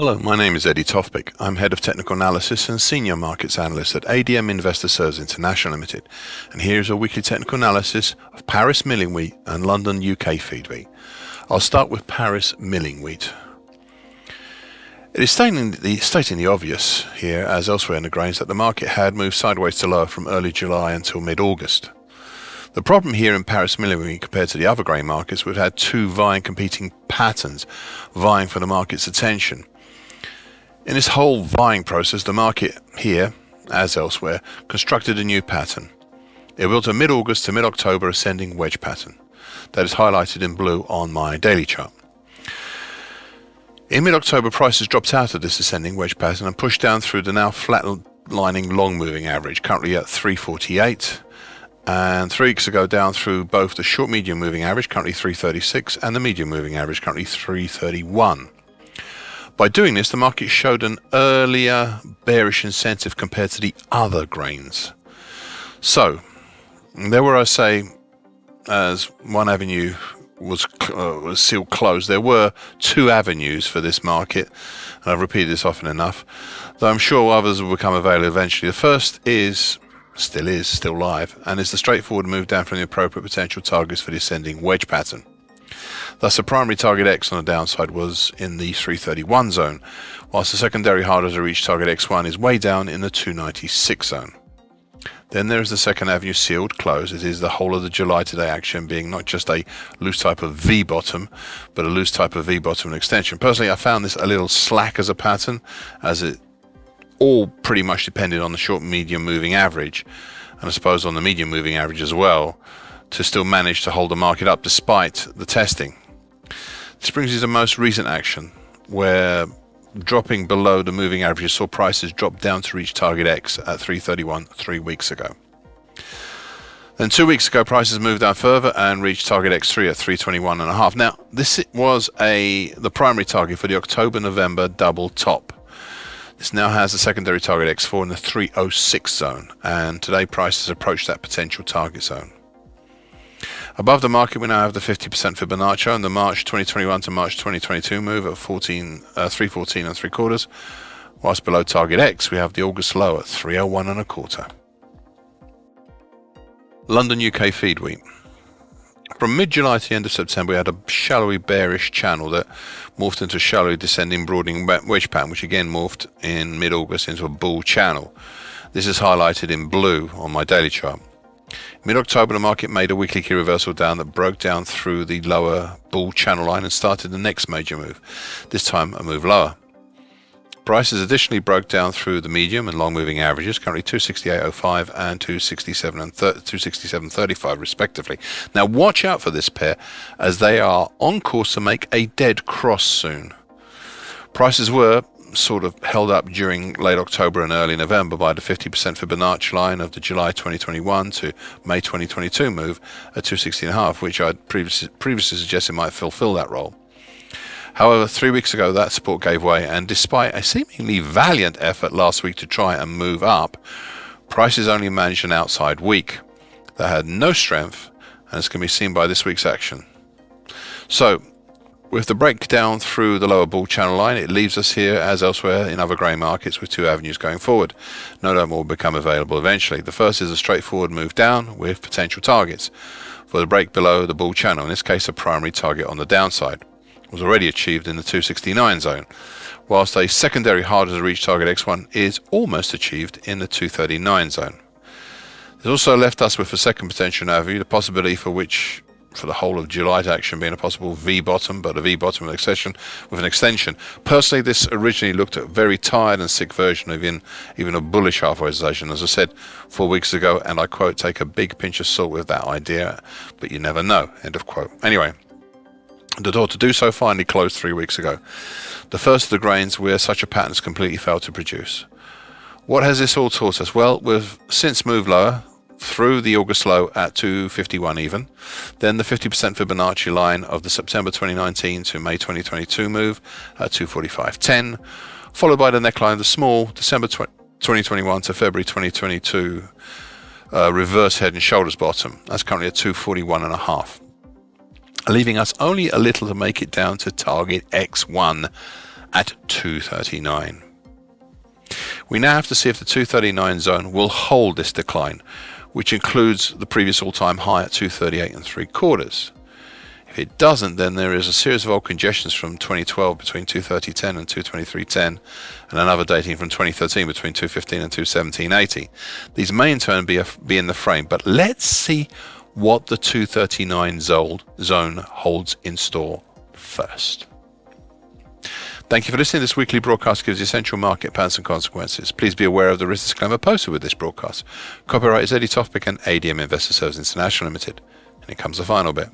Hello, my name is Eddie Tofpik. I'm Head of Technical Analysis and Senior Markets Analyst at ADM Investor Services International Limited. And here's a weekly technical analysis of Paris milling wheat and London UK feed wheat. I'll start with Paris milling wheat. It is stating the obvious here, as elsewhere in the grains, that the market had moved sideways to lower from early July until mid-August. The problem here in Paris milling wheat compared to the other grain markets, we've had two competing patterns vying for the market's attention. In this whole vying process, the market here, as elsewhere, constructed a new pattern. It built a mid-August to mid-October ascending wedge pattern that is highlighted in blue on my daily chart. In mid-October, prices dropped out of this ascending wedge pattern and pushed down through the now flatlining long moving average, currently at 348, and 3 weeks ago down through both the short medium moving average, currently 336, and the medium moving average, currently 331. By doing this, the market showed an earlier bearish incentive compared to the other grains. So, there were, I say, as one avenue was sealed closed, there were two avenues for this market, and I've repeated this often enough, though I'm sure others will become available eventually. The first still live, and is the straightforward move down from the appropriate potential targets for the ascending wedge pattern. Thus, the primary target X on the downside was in the 331 zone, whilst the secondary harder to reach target X1 is way down in the 296 zone. Then there is the second avenue sealed close. It is the whole of the July to day action being not just a loose type of V bottom, but a loose type of V bottom and extension. Personally, I found this a little slack as a pattern, as it all pretty much depended on the short medium moving average, and I suppose on the medium moving average as well, to still manage to hold the market up despite the testing. This brings us to the most recent action, where dropping below the moving averages saw prices drop down to reach target X at 331 3 weeks ago. Then 2 weeks ago, prices moved down further and reached target X3 at 321.5. Now, this was the primary target for the October-November double top. This now has the secondary target X4 in the 306 zone, and today prices approach that potential target zone. Above the market, we now have the 50% Fibonacci and the March 2021 to March 2022 move at 314 and 3/4, whilst below target X, we have the August low at 301 1/4. London UK feed wheat. From mid-July to the end of September, we had a shallowy bearish channel that morphed into a shallow descending broadening wedge pattern, which again morphed in mid-August into a bull channel. This is highlighted in blue on my daily chart. Mid-October, the market made a weekly key reversal down that broke down through the lower bull channel line and started the next major move, this time a move lower. Prices additionally broke down through the medium and long moving averages, currently 268.05 and 267.35 respectively. Now watch out for this pair, as they are on course to make a dead cross soon. Prices were sort of held up during late October and early November by the 50% Fibonacci line of the July 2021 to May 2022 move at 260.5, which I previously suggested might fulfill that role. However, 3 weeks ago that support gave way, and despite a seemingly valiant effort last week to try and move up, prices only managed an outside week that had no strength, and as can be seen by this week's action. So, with the breakdown through the lower bull channel line, it leaves us here, as elsewhere in other grain markets, with two avenues going forward. No doubt more will become available eventually. The first is a straightforward move down with potential targets for the break below the bull channel. In this case, a primary target on the downside was already achieved in the 269 zone, whilst a secondary harder to reach target X1 is almost achieved in the 239 zone. This also left us with a second potential avenue, the possibility for the whole of July to action being a possible V bottom, but a V bottom with an extension. Personally, this originally looked at a very tired and sick version of even a bullish halfway session, as I said 4 weeks ago, and I quote, "Take a big pinch of salt with that idea, but you never know," end of quote. Anyway, the door to do so finally closed 3 weeks ago. The first of the grains where such a pattern has completely failed to produce. What has this all taught us? Well, we've since moved lower through the August low at 251 even, then the 50% Fibonacci line of the September 2019 to May 2022 move at 245.10, followed by the neckline of the small December 2021 to February 2022 reverse head and shoulders bottom. That's currently at 241.5. leaving us only a little to make it down to target X1 at 239. We now have to see if the 239 zone will hold this decline, which includes the previous all-time high at 238 3/4. If it doesn't, then there is a series of old congestions from 2012 between 230.10 and 223.10, and another dating from 2013 between 215 and 217.80. These may in turn be in the frame, but let's see what the 239 zone holds in store first. Thank you for listening. This weekly broadcast gives essential market patterns and consequences. Please be aware of the risk disclaimer posted with this broadcast. Copyright is Eddie Tofpik and ADM Investor Services International Limited. And here comes the final bit.